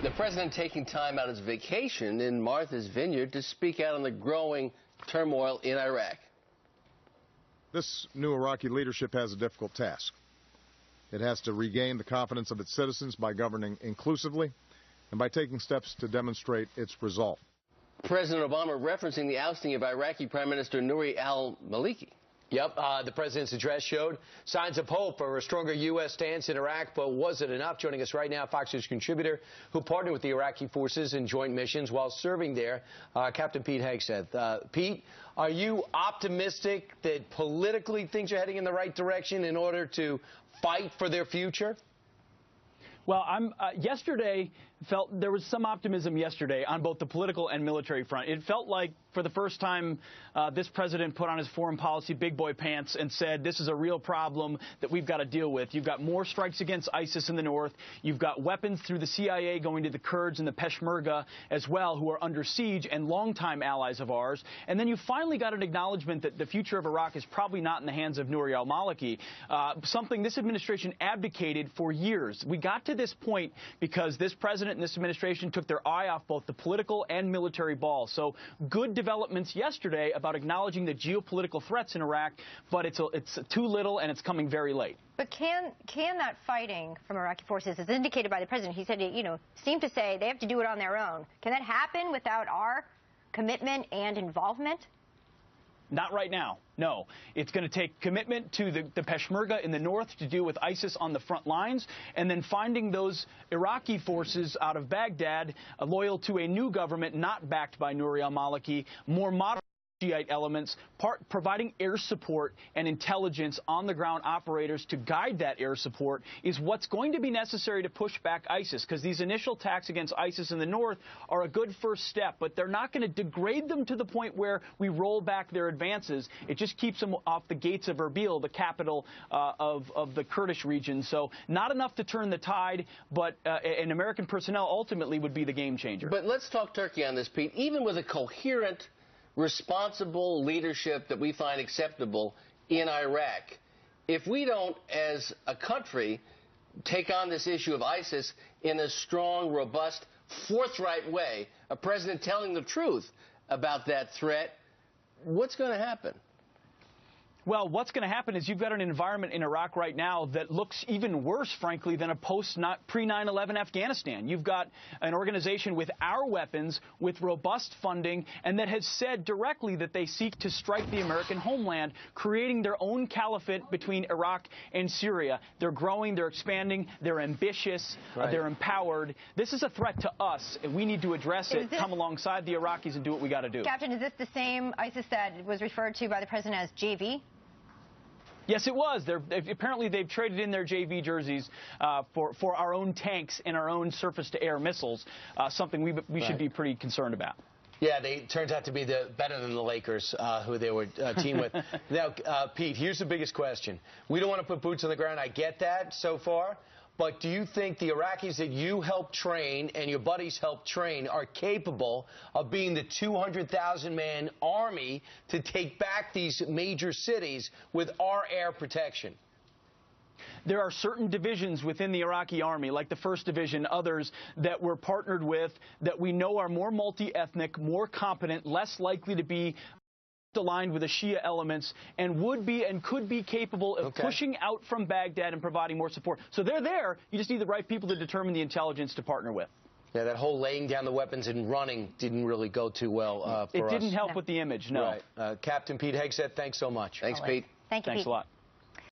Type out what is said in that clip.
The president taking time out of his vacation in Martha's Vineyard to speak out on the growing turmoil in Iraq. This new Iraqi leadership has a difficult task. It has to regain the confidence of its citizens by governing inclusively and by taking steps to demonstrate its resolve. President Obama referencing the ousting of Iraqi Prime Minister Nouri Al-Maliki. Yep, the president's address showed signs of hope for a stronger U.S. stance in Iraq, but was it enough? Joining us right now, Fox News contributor who partnered with the Iraqi forces in joint missions while serving there, Captain Pete Hegseth. Pete, are you optimistic that politically things are heading in the right direction in order to fight for their future? Well, yesterday felt there was some optimism yesterday on both the political and military front. It felt like for the first time this president put on his foreign policy big boy pants and said this is a real problem that we've got to deal with. You've got more strikes against ISIS in the north. You've got weapons through the CIA going to the Kurds and the Peshmerga as well, who are under siege and longtime allies of ours. And then you finally got an acknowledgement that the future of Iraq is probably not in the hands of Nouri Al-Maliki, something this administration abdicated for years. We got to this point because this president and this administration took their eye off both the political and military ball. So good developments yesterday about acknowledging the geopolitical threats in Iraq, but it's too little and it's coming very late. But can that fighting from Iraqi forces, as indicated by the president, he said, seemed to say they have to do it on their own. Can that happen without our commitment and involvement? Not right now, no. It's going to take commitment to the Peshmerga in the north to deal with ISIS on the front lines, and then finding those Iraqi forces out of Baghdad loyal to a new government not backed by Nouri Al-Maliki, more moderate Shiite elements, providing air support and intelligence on the ground operators to guide that air support is what's going to be necessary to push back ISIS, because these initial attacks against ISIS in the north are a good first step, but they're not going to degrade them to the point where we roll back their advances. It just keeps them off the gates of Erbil, the capital of the Kurdish region. So not enough to turn the tide, but and American personnel ultimately would be the game changer. But let's talk Turkey on this, Pete. Even with a coherent, responsible leadership that we find acceptable in Iraq, if we don't, as a country, take on this issue of ISIS in a strong, robust, forthright way, a president telling the truth about that threat, what's going to happen? Well, what's going to happen is you've got an environment in Iraq right now that looks even worse, frankly, than a pre-9/11 Afghanistan. You've got an organization with our weapons, with robust funding, and that has said directly that they seek to strike the American homeland, creating their own caliphate between Iraq and Syria. They're growing, they're expanding, they're ambitious, they're empowered. This is a threat to us, and we need to address it, come alongside the Iraqis, and do what we got to do. Captain, is this the same ISIS that was referred to by the president as JV? Yes, it was. Apparently, they've traded in their JV jerseys for our own tanks and our own surface-to-air missiles, something we should be pretty concerned about. Yeah, they turns out to be better than the Lakers, who they were teamed with. Now, Pete, here's the biggest question. We don't want to put boots on the ground. I get that so far. But do you think the Iraqis that you helped train and your buddies helped train are capable of being the 200,000-man army to take back these major cities with our air protection? There are certain divisions within the Iraqi army, like the 1st Division, others that we're partnered with, that we know are more multi-ethnic, more competent, less likely to be aligned with the Shia elements, and would be and could be capable of pushing out from Baghdad and providing more support. So they're there. You just need the right people to determine the intelligence to partner with. Yeah, that whole laying down the weapons and running didn't really go too well for us. It didn't help with the image, no. Right. Captain Pete Hegseth, thanks so much. Thanks, Pete. Thank you, Pete. Thanks a lot.